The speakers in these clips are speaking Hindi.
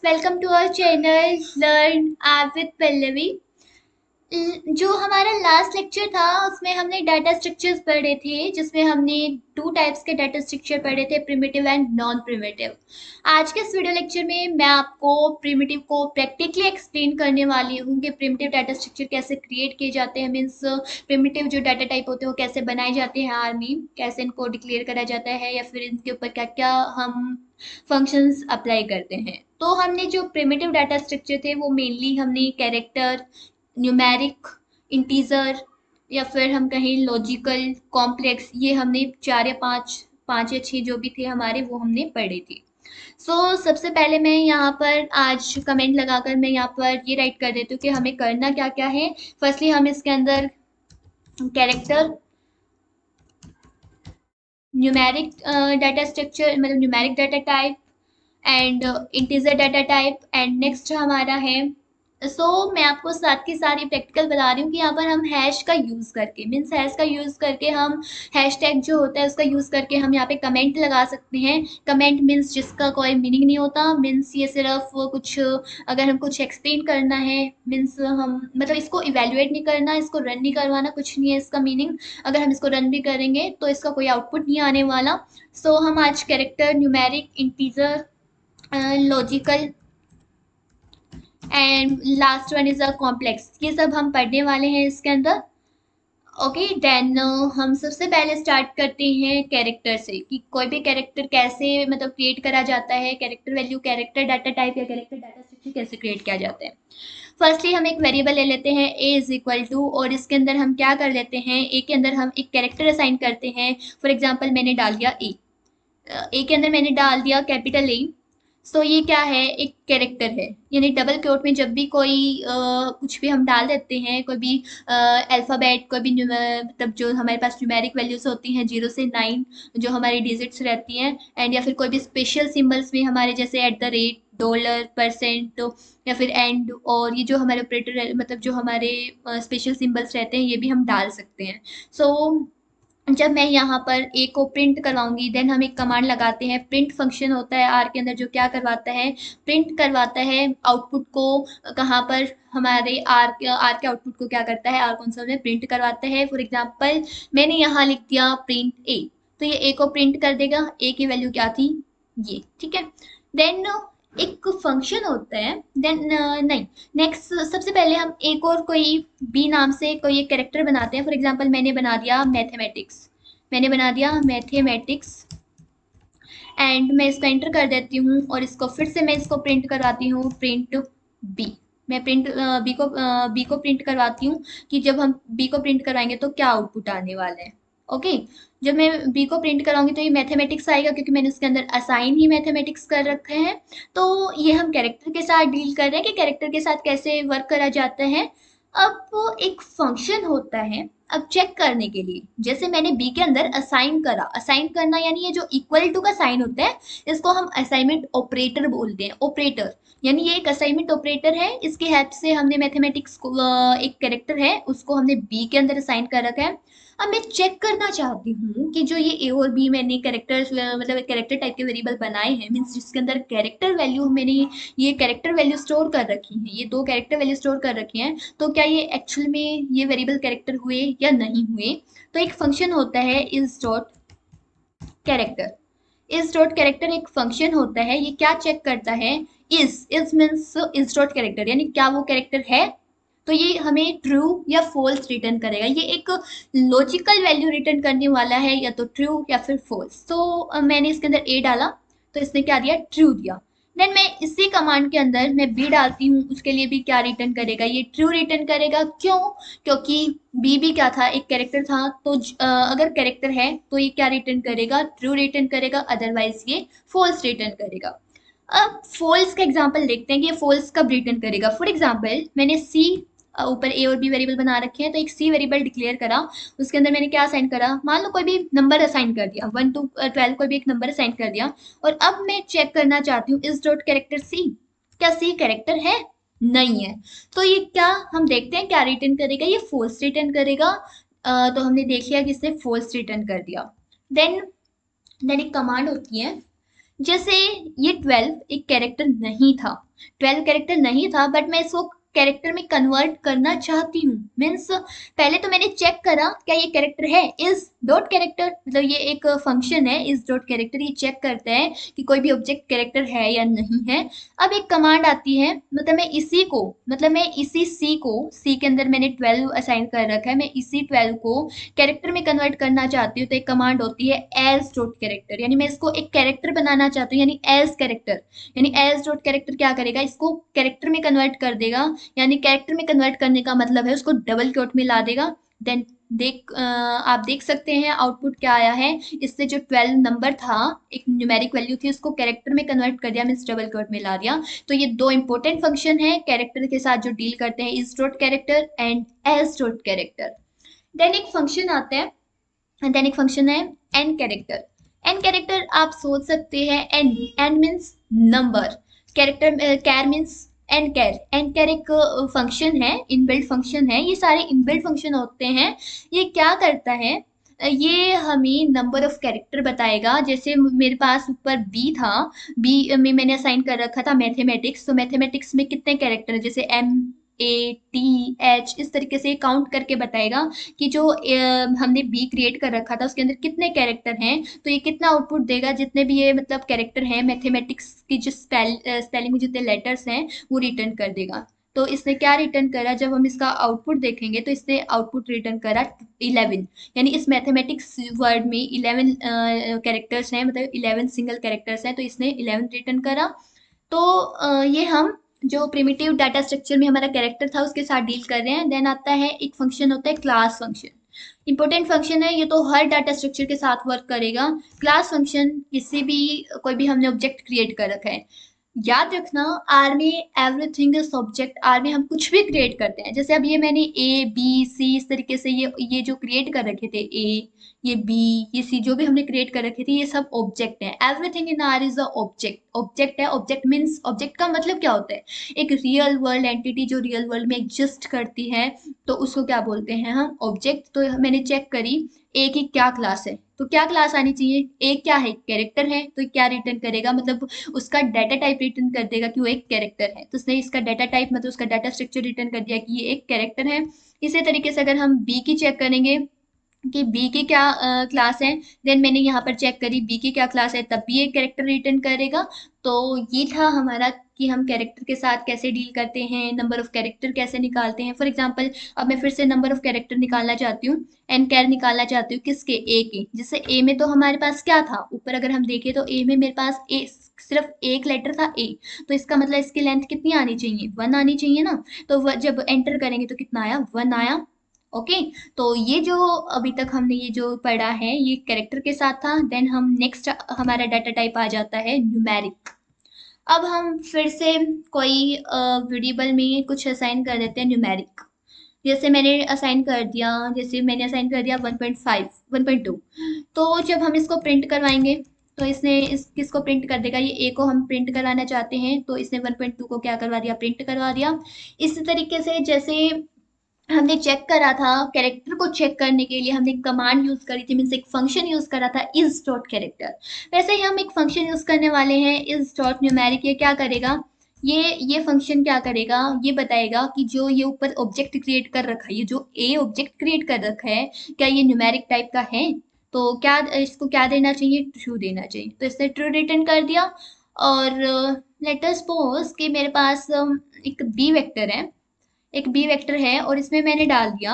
Welcome to our channel learn app with Pallavi. जो हमारा लास्ट लेक्चर था उसमें हमने डाटा स्ट्रक्चर्स पढ़े थे, जिसमें हमने टू टाइप्स के डाटा स्ट्रक्चर पढ़े थे, प्रिमिटिव एंड नॉन प्रिमिटिव। आज के इस वीडियो लेक्चर में मैं आपको प्रिमिटिव को प्रैक्टिकली एक्सप्लेन करने वाली हूँ कि प्रिमिटिव डाटा स्ट्रक्चर कैसे क्रिएट किए जाते हैं, मीन्स प्रिमिटिव जो डाटा टाइप होते हैं वो कैसे बनाए जाते हैं आर में, कैसे इनको डिक्लेयर करा जाता है या फिर इनके ऊपर क्या क्या हम फंक्शंस अप्लाई करते हैं। तो हमने जो प्रिमिटिव डाटा स्ट्रक्चर थे वो मेनली हमने कैरेक्टर, न्यूमेरिक, इंटीजर या फिर हम कहें लॉजिकल, कॉम्प्लेक्स, ये हमने चार या पाँच या छः जो भी थे हमारे वो हमने पढ़े थे। सबसे पहले मैं यहाँ पर आज कमेंट लगाकर मैं यहाँ पर ये राइट कर देती हूँ कि हमें करना क्या क्या है। फर्स्टली हम इसके अंदर कैरेक्टर, न्यूमेरिक डाटा स्ट्रक्चर मतलब numeric data type and integer data type and next हमारा है। मैं आपको साथ के साथ ये प्रैक्टिकल बता रही हूँ कि यहाँ पर हम हैश का यूज़ करके, मीन्स हैश का यूज़ करके हम हैश टैग जो होता है उसका यूज़ करके हम यहाँ पे कमेंट लगा सकते हैं। कमेंट मीन्स जिसका कोई मीनिंग नहीं होता, मीन्स ये सिर्फ कुछ अगर हम कुछ एक्सप्लेन करना है, मीन्स हम मतलब इसको इवेल्युएट नहीं करना, इसको रन नहीं करवाना, कुछ नहीं है इसका मीनिंग। अगर हम इसको रन भी करेंगे तो इसका कोई आउटपुट नहीं आने वाला। हम आज character, numeric, integer, logical and last one is a complex, ये सब हम पढ़ने वाले हैं इसके अंदर। ओके देन हम सबसे पहले स्टार्ट करते हैं कैरेक्टर से कि कोई भी कैरेक्टर कैसे मतलब क्रिएट करा जाता है, character value, character data type या कैरेक्टर डाटा स्ट्रक्चर कैसे क्रिएट किया जाता है। फर्स्टली हम एक वेरिएबल ले लेते हैं ए इज इक्वल टू, और इसके अंदर हम क्या कर लेते हैं, ए के अंदर हम एक कैरेक्टर असाइन करते हैं। फॉर एग्जाम्पल मैंने डाल दिया ए के अंदर मैंने डाल दिया कैपिटल ए। ये क्या है, एक कैरेक्टर है, यानी डबल कोट में जब भी कोई कुछ भी हम डाल देते हैं, कोई भी अल्फ़ाबेट, कोई भी मतलब जो हमारे पास न्यूमेरिक वैल्यूज होती हैं 0 से 9, जो हमारी डिजिट्स रहती हैं, एंड या फिर कोई भी स्पेशल सिंबल्स भी हमारे जैसे @ डॉलर, परसेंट या फिर एंड, और ये जो हमारे ऑपरेटर मतलब जो हमारे स्पेशल सिंबल्स रहते हैं ये भी हम डाल सकते हैं। सो जब मैं यहाँ पर ए को प्रिंट करवाऊंगी देन हम एक कमांड लगाते हैं, प्रिंट फंक्शन होता है आर के अंदर जो क्या करवाता है, प्रिंट करवाता है आउटपुट को। कहाँ पर हमारे आर के आउटपुट को क्या करता है, आर कंसोल में प्रिंट करवाता है। फॉर एग्जांपल मैंने यहाँ लिख दिया प्रिंट ए, तो ये ए को प्रिंट कर देगा। ए की वैल्यू क्या थी, ये, ठीक है। देन एक फंक्शन होता है, देन नहीं, नेक्स्ट सबसे पहले हम एक और कोई बी नाम से कोई एक कैरेक्टर बनाते हैं। फॉर एग्जांपल मैंने बना दिया मैथमेटिक्स, एंड मैं इसको एंटर कर देती हूँ और इसको फिर से मैं इसको प्रिंट करवाती हूँ, प्रिंट बी। मैं बी को प्रिंट करवाती हूँ कि जब हम बी को प्रिंट करवाएंगे तो क्या आउटपुट आने वाला है। ओके, जब मैं बी को प्रिंट कराऊंगी तो ये मैथमेटिक्स आएगा क्योंकि मैंने उसके अंदर असाइन ही मैथमेटिक्स कर रखे हैं। तो ये हम कैरेक्टर के साथ डील कर रहे हैं कि कैरेक्टर के साथ कैसे वर्क करा जाता है। अब वो एक फंक्शन होता है, अब चेक करने के लिए, जैसे मैंने बी के अंदर असाइन करा, असाइन करना यानी ये जो इक्वल टू का साइन होता है इसको हम असाइनमेंट ऑपरेटर बोलते हैं। ऑपरेटर यानी ये एक असाइनमेंट ऑपरेटर है, इसकी हेल्प से हमने मैथमेटिक्स को एक कैरेक्टर है उसको हमने बी के अंदर असाइन कर रखा है। अब मैं चेक करना चाहती हूँ कि जो ये ए और बी मैंने कैरेक्टर मतलब कैरेक्टर टाइप के वेरिएबल बनाए हैं, मीन्स जिसके अंदर कैरेक्टर वैल्यू मैंने ये कैरेक्टर वैल्यू स्टोर कर रखी है, ये दो कैरेक्टर वैल्यू स्टोर कर रखी हैं, तो क्या ये एक्चुअल में ये वेरिएबल कैरेक्टर हुए या नहीं हुए। तो एक फंक्शन होता है is dot character. Is dot character एक फंक्शन होता है, ये क्या चेक करता है, is means is dot character यानी क्या वो कैरेक्टर है, तो ये हमें ट्रू या फॉल्स रिटर्न करेगा। ये एक लॉजिकल वैल्यू रिटर्न करने वाला है, या तो ट्रू या फिर फॉल्स। मैंने इसके अंदर ए डाला तो इसने क्या दिया, ट्रू दिया। देन मैं इसी कमांड के अंदर मैं बी डालती हूँ, उसके लिए भी क्या रिटर्न करेगा, ये ट्रू रिटर्न करेगा। क्यों, क्योंकि बी भी क्या था, एक कैरेक्टर था, तो अगर कैरेक्टर है तो ये क्या रिटर्न करेगा, ट्रू रिटर्न करेगा, अदरवाइज ये फॉल्स रिटर्न करेगा। अब फॉल्स का एग्जांपल देखते हैं कि ये फॉल्स कब रिटर्न करेगा। फॉर एग्जांपल मैंने सी ऊपर ए और बी वेरिएबल बना रखे हैं, तो एक सी वेरिएबल डिक्लेयर करा, उसके अंदर मैंने क्या असाइन करा, मान लो कोई भी नंबर असाइन कर दिया, 1 to 12 कोई भी एक नंबर असाइन कर दिया। और अब मैं चेक करना चाहती हूँ इस डॉट कैरेक्टर सी, क्या सी कैरेक्टर है, नहीं है। तो ये क्या हम देखते हैं क्या रिटर्न करेगा, ये फॉल्स रिटर्न करेगा। तो हमने देख लिया कि इसने फॉल्स रिटर्न कर दिया। देन एक कमांड होती है, जैसे ये 12 एक कैरेक्टर नहीं था, 12 कैरेक्टर नहीं था, बट मैं इसको कैरेक्टर में कन्वर्ट करना चाहती हूँ। मीन्स पहले तो मैंने चेक करा क्या ये कैरेक्टर है, इज डॉट कैरेक्टर, मतलब ये एक फंक्शन है इज डॉट कैरेक्टर, ये चेक करता है कि कोई भी ऑब्जेक्ट कैरेक्टर है या नहीं है। अब एक कमांड आती है, मतलब मैं इसी को, मतलब मैं इसी सी के अंदर मैंने 12 असाइन कर रखा है, मैं इसी 12 को कैरेक्टर में कन्वर्ट करना चाहती हूँ, तो एक कमांड होती है एज डॉट कैरेक्टर, यानी मैं इसको एक कैरेक्टर बनाना चाहती हूँ, यानी एज कैरेक्टर। यानी एज डॉट कैरेक्टर क्या करेगा, इसको कैरेक्टर में कन्वर्ट कर देगा। यानी कैरेक्टर में कन्वर्ट करने का मतलब है उसको डबल क्वोट में ला देगा। देन आप देख सकते हैं आउटपुट क्या आया है। इससे जो 12 नंबर था, एक न्यूमेरिक वैल्यू थी, उसको कैरेक्टर में कन्वर्ट कर दिया, मीन्स डबल क्वोट में ला दिया। तो ये दो इंपॉर्टेंट फंक्शन है कैरेक्टर के साथ जो डील करते हैं, is dot character and as dot character. Then एक फंक्शन आता है, देन एक फंक्शन है एन कैरेक्टर। एन कैरेक्टर आप सोच सकते हैं, N, N means number, character char means N char. एन कैर एक फंक्शन है, इनबिल्ट फंक्शन है, ये सारे इनबिल्ट फंक्शन होते हैं। ये क्या करता है, ये हमें नंबर ऑफ कैरेक्टर बताएगा। जैसे मेरे पास ऊपर बी था, बी में मैंने असाइन कर रखा था मैथमेटिक्स, तो मैथमेटिक्स में कितने कैरेक्टर है, जैसे एम ए टी एच, इस तरीके से काउंट करके बताएगा कि जो हमने बी क्रिएट कर रखा था उसके अंदर कितने कैरेक्टर हैं। तो ये कितना आउटपुट देगा, जितने भी ये मतलब कैरेक्टर हैं मैथमेटिक्स की, जो स्पेलिंग में जितने लेटर्स हैं वो रिटर्न कर देगा। तो इसने क्या रिटर्न करा, जब हम इसका आउटपुट देखेंगे तो इसने आउटपुट रिटर्न करा 11। यानी इस मैथमेटिक्स वर्ड में 11 कैरेक्टर्स हैं, मतलब 11 सिंगल कैरेक्टर्स हैं, तो इसने 11 रिटर्न करा। तो ये हम जो प्रिमिटिव डाटा स्ट्रक्चर में हमारा कैरेक्टर था उसके साथ डील कर रहे हैं। देन आता है एक फंक्शन होता है क्लास फंक्शन। इंपॉर्टेंट फंक्शन है ये, तो हर डाटा स्ट्रक्चर के साथ वर्क करेगा। क्लास फंक्शन किसी भी, कोई भी हमने ऑब्जेक्ट क्रिएट कर रखा है, याद रखना आर में एवरीथिंग इज ऑब्जेक्ट। आर में हम कुछ भी क्रिएट करते हैं, जैसे अब ये मैंने ए बी सी इस तरीके से ये जो क्रिएट कर रखे थे, ए ये बी ये सी जो भी हमने क्रिएट कर रखे थे, ये सब ऑब्जेक्ट है। Everything in are is a object. Object है, ऑब्जेक्ट मीन्स, ऑब्जेक्ट का मतलब क्या होता है, एक रियल वर्ल्ड एंटिटी जो रियल वर्ल्ड में एग्जिस्ट करती है, तो उसको क्या बोलते हैं हम, ऑब्जेक्ट। तो मैंने चेक करी ए की क्या क्लास है, तो क्या क्लास आनी चाहिए, ए क्या है, कैरेक्टर है, तो क्या रिटर्न करेगा, मतलब उसका डाटा टाइप रिटर्न कर देगा कि वो एक कैरेक्टर है। तो उसने इसका डाटा टाइप मतलब उसका डाटा स्ट्रक्चर रिटर्न कर दिया कि ये एक कैरेक्टर है। इसी तरीके से अगर हम बी की चेक करेंगे कि बी की क्या क्लास है, देन मैंने यहाँ पर चेक करी बी की क्या क्लास है, तब भी एक कैरेक्टर रिटर्न करेगा। तो ये था हमारा कि हम कैरेक्टर के साथ कैसे डील करते हैं, नंबर ऑफ कैरेक्टर कैसे निकालते हैं। फॉर एग्जांपल अब मैं फिर से नंबर ऑफ कैरेक्टर निकालना चाहती हूँ, एन कैर निकालना चाहती हूँ किसके, ए के। जैसे ए में तो हमारे पास क्या था, ऊपर अगर हम देखें तो ए में मेरे पास ए सिर्फ एक लेटर था ए, तो इसका मतलब इसकी लेंथ कितनी आनी चाहिए, 1 आनी चाहिए ना। तो जब एंटर करेंगे तो कितना आया, 1 आया। ओके। तो ये जो अभी तक हमने ये जो पढ़ा है ये कैरेक्टर के साथ था। देन हम नेक्स्ट हमारा डाटा टाइप आ जाता है न्यूमेरिक। अब हम फिर से कोई वेरिएबल में कुछ असाइन कर देते हैं न्यूमेरिक। जैसे मैंने असाइन कर दिया, जैसे मैंने असाइन कर दिया 1.5 1.2। तो जब हम इसको प्रिंट करवाएंगे तो इसने इस किसको प्रिंट कर देगा, ये ए को हम प्रिंट कराना चाहते हैं, तो इसने 1.2 को क्या करवा दिया, प्रिंट करवा दिया। इसी तरीके से जैसे हमने चेक करा था, कैरेक्टर को चेक करने के लिए हमने कमांड यूज करी थी, मीन्स एक फंक्शन यूज करा था इज डॉट कैरेक्टर। वैसे ही हम एक फंक्शन यूज करने वाले हैं इज डॉट न्यूमेरिक। ये क्या करेगा, ये फंक्शन क्या करेगा, ये बताएगा कि जो ये ऊपर ऑब्जेक्ट क्रिएट कर रखा है, ये जो ए ऑब्जेक्ट क्रिएट कर रखा है, क्या ये न्यूमेरिक टाइप का है। तो क्या इसको क्या देना चाहिए, ट्रू देना चाहिए, तो इसने ट्रू रिटर्न कर दिया। और लेट अस सपोज कि मेरे पास एक बी वेक्टर है, एक बी वेक्टर है और इसमें मैंने डाल दिया,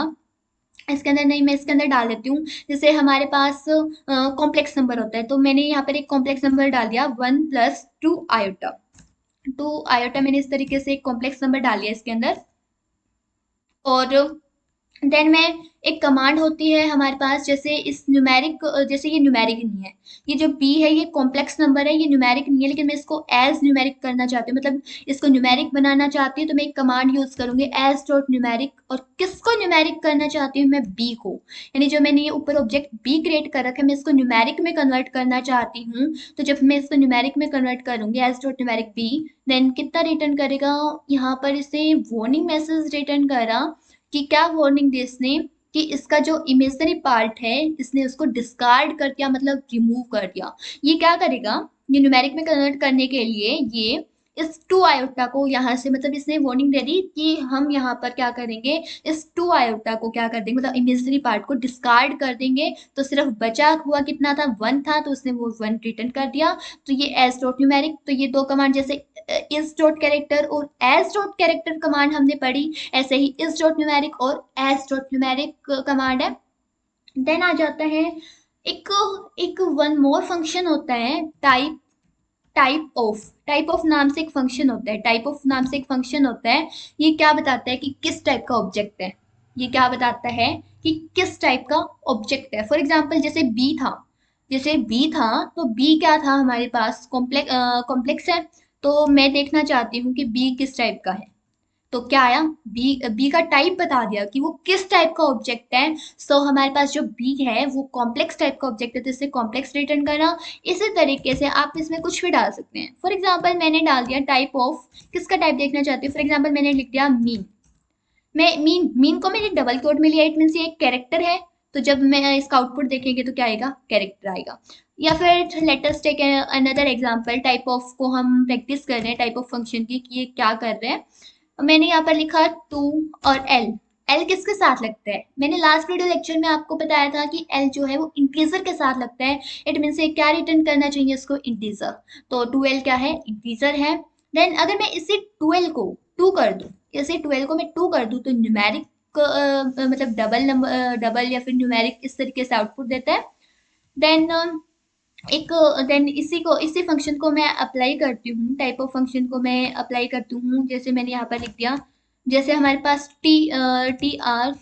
इसके अंदर नहीं, मैं इसके अंदर डाल देती हूँ। जैसे हमारे पास कॉम्प्लेक्स नंबर होता है, तो मैंने यहाँ पर एक कॉम्प्लेक्स नंबर डाल दिया 1+2 आयोटा। 2 आयोटा मैंने इस तरीके से एक कॉम्प्लेक्स नंबर डाल दिया इसके अंदर। और देन मैं एक कमांड होती है हमारे पास, जैसे इस न्यूमेरिक, जैसे ये न्यूमेरिक नहीं है, ये जो बी है ये कॉम्प्लेक्स नंबर है, ये न्यूमेरिक नहीं है, लेकिन मैं इसको एज न्यूमेरिक करना चाहती हूँ, मतलब इसको न्यूमेरिक बनाना चाहती हूँ, तो मैं एक कमांड यूज करूंगी एज डॉट न्यूमेरिक। और किसको न्यूमेरिक करना चाहती हूँ, मैं बी को, यानी जो मैंने ये ऊपर ऑब्जेक्ट बी क्रिएट कर रखा है मैं इसको न्यूमेरिक में कन्वर्ट करना चाहती हूँ। तो जब मैं इसको न्यूमेरिक में कन्वर्ट करूंगी as dot numeric B, then कितना रिटर्न करेगा, यहाँ पर इसे वार्निंग मैसेज रिटर्न करा। कि क्या वार्निंग दी इसने, कि इसका जो इमेजनरी पार्ट है इसने उसको डिस्कार्ड कर दिया, मतलब रिमूव कर दिया। ये क्या करेगा, ये न्यूमेरिक में कन्वर्ट करने के लिए ये इस 2 आयोटा को यहाँ से, मतलब इसने वार्निंग दे दी कि हम यहाँ पर क्या करेंगे, इस 2 आयोटा को क्या कर देंगे, मतलब इमेजिनरी पार्ट को डिस्कार्ड कर देंगे। तो सिर्फ बचा हुआ कितना था, 1 था, तो उसने वो 1 रिटर्न कर दिया। तो ये एस डॉट न्यूमेरिक, तो ये दो कमांड जैसे इस डॉट कैरेक्टर और एस डॉट कैरेक्टर कमांड हमने पढ़ी, ऐसे ही इस डॉट न्यूमेरिक और एस डॉट न्यूमेरिक कमांड है। देन आ जाता है एक एक वन मोर फंक्शन होता है, टाइप ऑफ नाम से एक फंक्शन होता है, टाइप ऑफ नाम से एक फंक्शन होता है। ये क्या बताता है कि किस टाइप का ऑब्जेक्ट है, ये क्या बताता है कि किस टाइप का ऑब्जेक्ट है। फॉर एग्जांपल जैसे बी था तो बी क्या था हमारे पास, कॉम्प्लेक्स है। तो मैं देखना चाहती हूँ कि बी किस टाइप का है। तो क्या आया, बी का टाइप बता दिया कि वो किस टाइप का ऑब्जेक्ट है। सो हमारे पास जो बी है वो कॉम्प्लेक्स टाइप का ऑब्जेक्ट है, तो इससे कॉम्प्लेक्स रिटर्न करना। इसी तरीके से आप इसमें कुछ भी डाल सकते हैं। फॉर एग्जांपल मैंने डाल दिया टाइप ऑफ, किसका टाइप देखना चाहती हूँ, फॉर एग्जांपल मैंने लिख दिया मीन। मैं मीन मीन को मैंने डबल कोट में लिया, इट मीन्स ये एक कैरेक्टर है। तो जब मैं इसका आउटपुट देखेंगे तो क्या आएगा, कैरेक्टर आएगा। या फिर let us take another example, type of को हम प्रैक्टिस कर रहे हैं, टाइप ऑफ फंक्शन की कि ये क्या कर रहे हैं। मैंने यहाँ पर लिखा टू और एल। एल किसके साथ लगता है, मैंने लास्ट वीडियो लेक्चर में आपको बताया था कि एल जो है वो इंटीजर के साथ लगता है। इट मीन से क्या रिटर्न करना चाहिए इसको, इंटीजर। तो 2l क्या है, इंटीजर है। देन अगर मैं इसी 2l को 2 कर दूं, इसी 12 को मैं 2 कर दूं, तो न्यूमेरिक मतलब डबल नंबर, डबल या फिर न्यूमेरिक इस तरीके से आउटपुट देता है। देन एक देन इसी फंक्शन को मैं अप्लाई करती हूँ, टाइप ऑफ फंक्शन को मैं अप्लाई करती हूँ। जैसे मैंने यहाँ पर लिख दिया, जैसे हमारे पास टी आर,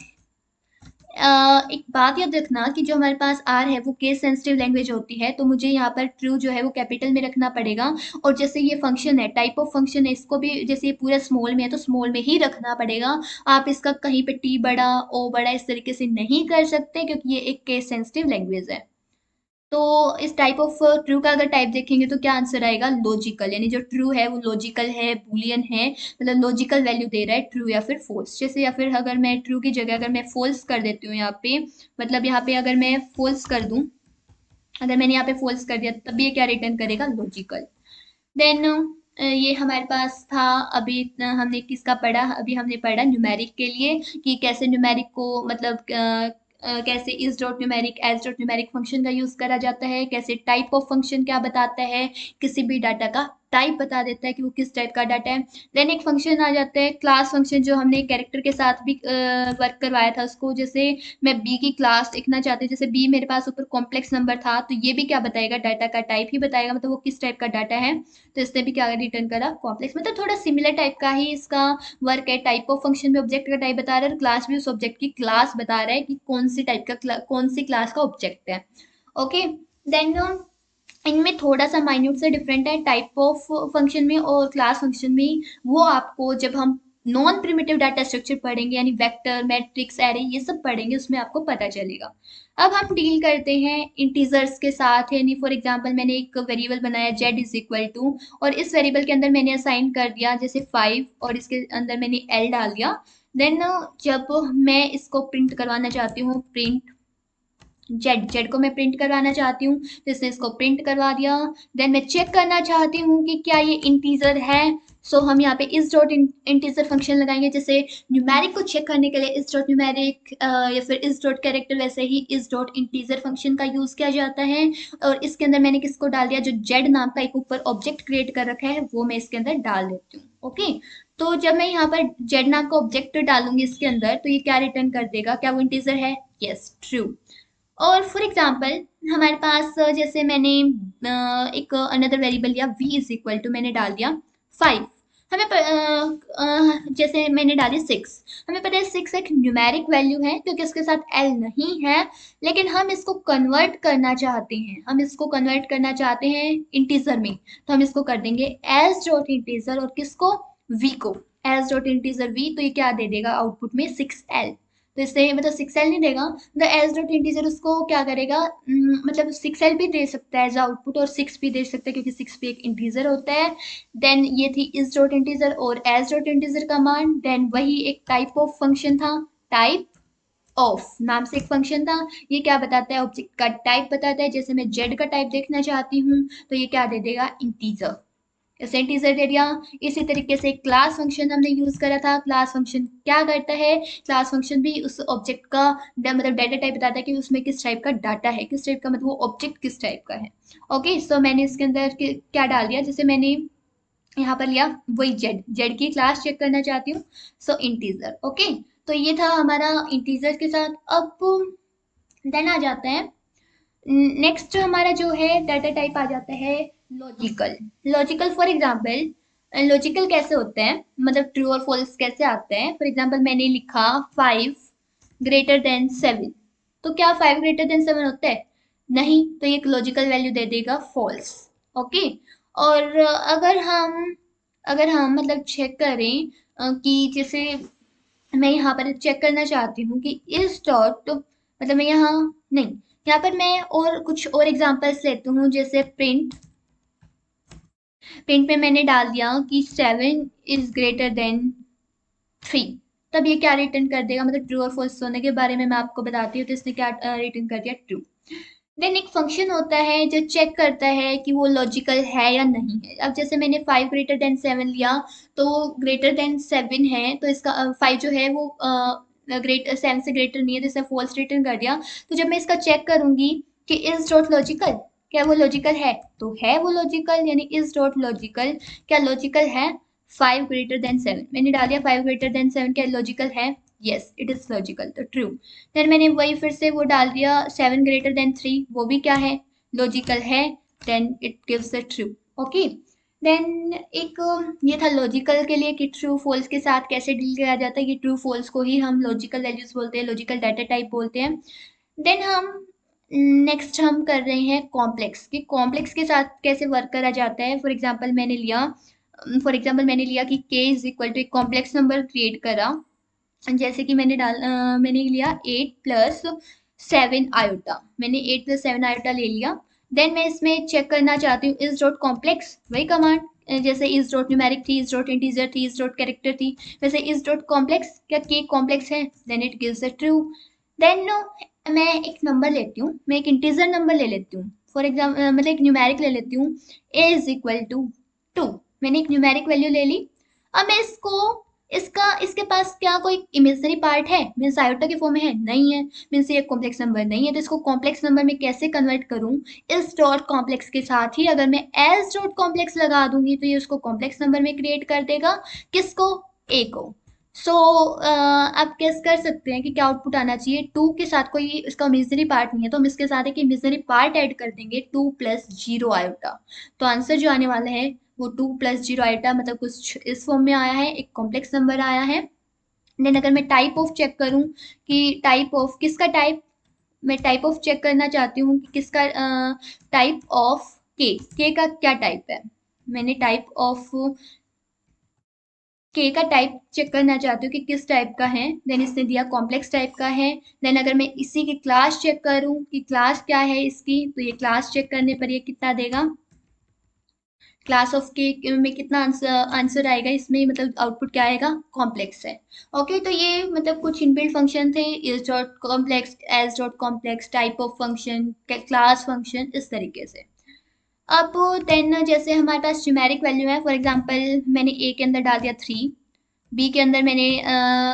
एक बात याद रखना कि जो हमारे पास आर है वो केस सेंसिटिव लैंग्वेज होती है, तो मुझे यहाँ पर ट्रू जो है वो कैपिटल में रखना पड़ेगा। और जैसे ये फंक्शन है, टाइप ऑफ फंक्शन है, इसको भी जैसे ये पूरा स्मॉल में है तो स्मॉल में ही रखना पड़ेगा। आप इसका कहीं पे टी बड़ा ओ बड़ा इस तरीके से नहीं कर सकते, क्योंकि ये एक केस सेंसिटिव लैंग्वेज है। तो इस टाइप ऑफ ट्रू का अगर टाइप देखेंगे तो क्या आंसर आएगा, लॉजिकल। यानी जो ट्रू है वो लॉजिकल है, बूलियन है, मतलब लॉजिकल वैल्यू दे रहा है, ट्रू या फिर फॉल्स। जैसे या फिर अगर मैं ट्रू की जगह अगर मैं फॉल्स कर देती हूँ यहाँ पे, मतलब यहाँ पे अगर मैं फॉल्स कर दूं, अगर मैंने यहाँ पे फॉल्स कर दिया तब ये क्या रिटर्न करेगा, लॉजिकल। देन ये हमारे पास था। अभी हमने किसका पढ़ा, अभी हमने पढ़ा न्यूमेरिक के लिए कि कैसे न्यूमेरिक को मतलब कैसे इस dot numeric S dot numeric function का यूज करा जाता है, कैसे टाइप ऑफ फंक्शन क्या बताता है, किसी भी डाटा का टाइप बता देता है कि वो किस टाइप का डाटा है। देन एक फंक्शन आ जाता है क्लास फंक्शन, जो हमने कैरेक्टर के साथ भी वर्क करवाया था उसको। जैसे मैं बी की क्लास लिखना चाहती हूँ, जैसे बी मेरे पास ऊपर कॉम्प्लेक्स नंबर था, तो ये भी क्या बताएगा, डाटा का टाइप ही बताएगा, मतलब वो किस टाइप का डाटा है। तो इसने भी क्या रिटर्न करा, कॉम्प्लेक्स। मतलब थोड़ा सिमिलर टाइप का ही इसका वर्क है। टाइप ऑफ फंक्शन में ऑब्जेक्ट का टाइप बता रहा है और क्लास भी उस ऑब्जेक्ट की क्लास बता रहा है कि कौन सी टाइप का कौन सी क्लास का ऑब्जेक्ट है। ओके। देन इनमें थोड़ा सा माइन्यूट से डिफरेंट है टाइप ऑफ फंक्शन में और क्लास फंक्शन में। वो आपको जब हम नॉन प्रिमिटिव डाटा स्ट्रक्चर पढ़ेंगे, यानी वेक्टर, मैट्रिक्स, एरे, ये सब पढ़ेंगे, उसमें आपको पता चलेगा। अब हम डील करते हैं इंटीजर्स के साथ। यानी फॉर एग्जांपल मैंने एक वेरिएबल बनाया z इज इक्वल टू, और इस वेरिएबल के अंदर मैंने असाइन कर दिया जैसे 5, और इसके अंदर मैंने l डाल दिया। देन जब मैं इसको प्रिंट करवाना चाहती हूँ, प्रिंट जेड को मैं प्रिंट करवाना चाहती हूँ, तो इसने इसको प्रिंट करवा दिया। देन मैं चेक करना चाहती हूँ कि क्या ये इंटीजर है। सो हम यहाँ पे इस डॉट इंटीजर फंक्शन लगाएंगे। जैसे न्यूमेरिक को चेक करने के लिए इस डॉट न्यूमेरिक या फिर इस डॉट कैरेक्टर, वैसे ही इस डॉट इंटीजर फंक्शन का यूज किया जाता है। और इसके अंदर मैंने किसको डाल दिया, जो जेड नाम का एक ऊपर ऑब्जेक्ट क्रिएट कर रखा है वो मैं इसके अंदर डाल देती हूँ। ओके। तो जब मैं यहाँ पर जेड नाम का ऑब्जेक्ट डालूंगी इसके अंदर, तो ये क्या रिटर्न कर देगा, क्या वो इंटीजर है, यस, ट्रू। और फॉर एग्जांपल हमारे पास जैसे मैंने एक अनदर वेरिएबल लिया v इज इक्वल टू, मैंने डाल दिया 5। जैसे मैंने डाली 6। हमें पता है 6 एक न्यूमेरिक वैल्यू है क्योंकि उसके साथ l नहीं है, लेकिन हम इसको कन्वर्ट करना चाहते हैं, इंटीजर में। तो हम इसको कर देंगे एज डॉट इंटीजर, और किसको, v को, एज डॉट इंटीजर v। तो ये क्या दे देगा आउटपुट में, 6l। तो इससे मतलब 6l नहीं देगा, द एज डॉट इंटीजर उसको क्या करेगा, मतलब 6l भी दे सकता है एज आउटपुट और 6 भी दे सकता है, क्योंकि 6 भी एक इंटीजर होता है। देन ये थी इस डॉट इंटीजर और as dot integer command. Then वही एक टाइप ऑफ फंक्शन था, टाइप ऑफ नाम से एक फंक्शन था। ये क्या बताता है, ऑब्जेक्ट का टाइप बताता है। जैसे मैं जेड का टाइप देखना चाहती हूँ तो ये क्या दे देगा, इंटीजर, जैसे इंटीजर दे दिया। इसी तरीके से क्लास फंक्शन हमने यूज करा था। क्लास फंक्शन क्या करता है, क्लास फंक्शन भी उस ऑब्जेक्ट का मतलब डाटा टाइप बताता है कि उसमें किस टाइप का डाटा है, किस टाइप का मतलब वो ऑब्जेक्ट किस टाइप का है। ओके, सो मैंने इसके अंदर क्या डाल दिया, जैसे मैंने यहाँ पर लिया वही जेड, जेड की क्लास चेक करना चाहती हूँ, सो इंटीजर। ओके, तो ये था हमारा इंटीजर के साथ। अब देन आ जाता है नेक्स्ट, हमारा जो है डाटा टाइप आ जाता है logical. Logical for example logical कैसे होते हैं, मतलब ट्रू और फॉल्स कैसे आते हैं। फॉर एग्जांपल मैंने लिखा 5 greater than 7, तो क्या 5 greater than 7 होता है, नहीं, तो ये एक लॉजिकल वैल्यू दे देगा फॉल्स। ओके, और अगर हम मतलब चेक करें कि जैसे मैं यहाँ पर चेक करना चाहती हूँ कि इस डॉट मतलब मैं यहाँ नहीं, यहाँ पर मैं और कुछ और एग्जांपल्स लेती हूँ। जैसे प्रिंट, प्रिंट में मैंने डाल दिया कि 7 is greater than 3, तब ये क्या रिटर्न कर देगा, मतलब ट्रू और फॉल्स होने के बारे में मैं आपको बताती हूँ। तो इसने क्या रिटर्न कर दिया, ट्रू। देन एक फंक्शन होता है जो चेक करता है कि वो लॉजिकल है या नहीं है। अब जैसे मैंने 5 greater than 7 लिया, तो greater than 7 है, तो इसका 5 जो है वो ग्रेटर 7 से ग्रेटर नहीं है, तो इसने फॉल्स रिटर्न कर दिया। तो जब मैं इसका चेक करूंगी कि इज डॉट लॉजिकल, क्या वो लॉजिकल है, तो है वो लॉजिकल, यानी इज डॉट लॉजिकल, क्या लॉजिकल है, 5 greater than 7 मैंने डाल दिया, 5 greater than 7 क्या लॉजिकल है, यस इट इज लॉजिकल, तो ट्रू। फिर मैंने वही फिर से वो डाल दिया 7 greater than 3, वो भी क्या है, लॉजिकल है, then it gives a true. Okay, then एक ये था लॉजिकल के लिए कि ट्रू फॉल्स के साथ कैसे डील किया जाता है। ये ट्रू फॉल्स को ही हम लॉजिकल वैल्यूज बोलते हैं, लॉजिकल डाटा टाइप बोलते हैं। देन हम नेक्स्ट हम कर रहे हैं कॉम्प्लेक्स, कि कॉम्प्लेक्स के साथ कैसे वर्क करा जाता है। फॉर एग्जाम्पल मैंने लिया कि k इज इक्वल टू एक कॉम्प्लेक्स नंबर क्रिएट करा। जैसे कि मैंने लिया 8 + 7 आयोटा, मैंने 8 + 7 आयोटा ले लिया। देन मैं इसमें चेक करना चाहती हूँ इज डॉट कॉम्प्लेक्स, वही कमांड जैसे इज डॉट न्यूमेरिक थी, इज डॉट इंटीजर थी, इज डॉट कैरेक्टर थी, वैसे इज डॉट कॉम्प्लेक्स, क्या के कॉम्प्लेक्स है, then it gives a true. Then मैं एक नंबर लेती हूँ, मैं एक इंटीजर नंबर ले लेती हूँ। फॉर एग्जाम्पल मतलब एक न्यूमेरिक ले लेती हूँ, ए इज इक्वल टू 2, मैंने एक न्यूमेरिक वैल्यू ले ली। अब मैं इसके पास क्या कोई इमेजनरी पार्ट है, मीन्स आयोटा के फॉर्म में है, नहीं है, मीन्स ये कॉम्प्लेक्स नंबर नहीं है। तो इसको कॉम्प्लेक्स नंबर में कैसे कन्वर्ट करूं, इस डॉट कॉम्प्लेक्स के साथ ही अगर मैं एस डॉट कॉम्प्लेक्स लगा दूंगी तो ये उसको कॉम्प्लेक्स नंबर में क्रिएट कर देगा, किसको, ए को। सो आप गेस कर सकते हैं कि क्या आउटपुट आना चाहिए। 2 के साथ कोई इसका इमेजनरी पार्ट नहीं है, तो हम इसके साथ एक इमेजनरी पार्ट ऐड कर देंगे, 2 + 0 आयोटा। तो आंसर जो आने वाला है वो 2 + 0 आयोटा, मतलब कुछ इस फॉर्म में आया है, एक कॉम्प्लेक्स नंबर आया है। देन अगर मैं टाइप ऑफ चेक करूं कि टाइप ऑफ किसका टाइप, मैं टाइप ऑफ चेक करना चाहती हूँ कि किसका टाइप ऑफ के का क्या टाइप है। मैंने टाइप ऑफ के का टाइप चेक करना चाहती हूँ कि किस टाइप का है, देन इसने दिया कॉम्प्लेक्स टाइप का है। देन अगर मैं इसी की क्लास चेक करूँ कि क्लास क्या है इसकी, तो ये क्लास चेक करने पर ये कितना देगा, क्लास ऑफ के में कितना आंसर आएगा इसमें, मतलब आउटपुट क्या आएगा, कॉम्प्लेक्स है। ओके, तो ये मतलब कुछ इनबिल्ट फंक्शन थे, is dot complex, S dot complex, type of function, class function, इस तरीके से। अब देन जैसे हमारे पास न्यूमेरिक वैल्यू है, फॉर एग्जांपल मैंने ए के अंदर डाल दिया 3, बी के अंदर मैंने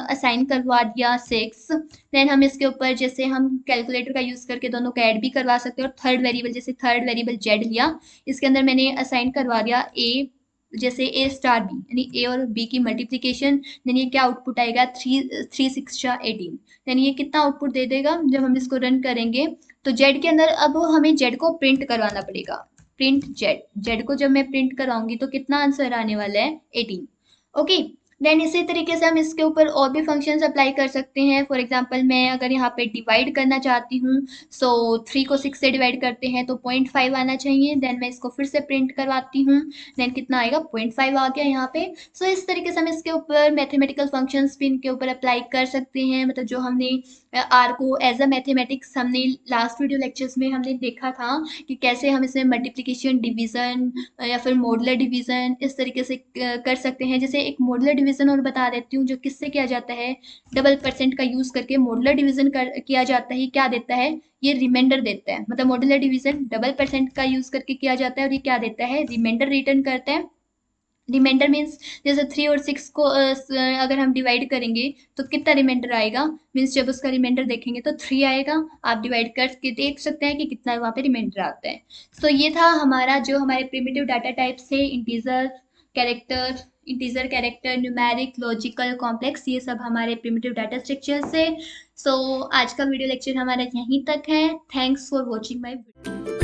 असाइन करवा दिया 6। देन हम इसके ऊपर जैसे हम कैलकुलेटर का यूज़ करके दोनों को ऐड भी करवा सकते हैं। और थर्ड वेरिएबल, जैसे थर्ड वेरिएबल जेड लिया, इसके अंदर मैंने असाइन करवा दिया ए, जैसे ए स्टार बी, यानी ए और बी की मल्टीप्लीकेशन। देन ये क्या आउटपुट आएगा, 3 3 6 18। देन ये कितना आउटपुट दे देगा जब हम इसको रन करेंगे। तो जेड के अंदर अब हमें जेड को प्रिंट करवाना पड़ेगा, प्रिंट जेड, जेड को जब मैं प्रिंट कराऊंगी तो कितना आंसर आने वाला है, 18। ओके, देन इसी तरीके से हम इसके ऊपर और भी फंक्शंस अप्लाई कर सकते हैं। फॉर एग्जांपल मैं अगर यहाँ पे डिवाइड करना चाहती हूँ, सो 3 को 6 से डिवाइड करते हैं तो 0.5 आना चाहिए। देन मैं इसको फिर से प्रिंट करवाती हूँ, देन कितना आएगा, 0.5 आ गया यहाँ पे। सो इस तरीके से हम इसके ऊपर मैथमेटिकल फंक्शंस भी इनके ऊपर अप्लाई कर सकते हैं। मतलब जो हमने आर को एज अ मैथमेटिक्स हमने लास्ट वीडियो लेक्चर्स में हमने देखा था कि कैसे हम इसमें मल्टीप्लिकेशन, डिवीजन या फिर मॉडुलर डिवीजन इस तरीके से कर सकते हैं। जैसे एक मॉडुलर डिवीजन और बता देती हूँ, जो किससे किया जाता है, डबल परसेंट का यूज करके मॉडुलर डिवीजन किया जाता है। क्या देता है, ये रिमाइंडर देता है। मतलब मॉडुलर डिवीजन डबल परसेंट का यूज करके किया जाता है और ये क्या देता है, रिमाइंडर रिटर्न करता है। रिमाइंडर मीन्स जैसे 3 और 6 को अगर हम डिवाइड करेंगे तो कितना रिमाइंडर आएगा, मीन्स जब उसका रिमाइंडर देखेंगे तो 3 आएगा। आप डिवाइड करके देख सकते हैं कि कितना वहाँ पे रिमाइंडर आता है। सो ये था हमारा जो हमारे प्रिमिटिव डाटा टाइप्स है, integer character, numeric, logical, complex, ये सब हमारे प्रिमिटिव डाटा स्ट्रक्चर से। सो आज का वीडियो लेक्चर हमारा यहीं तक है। Thanks for watching my video.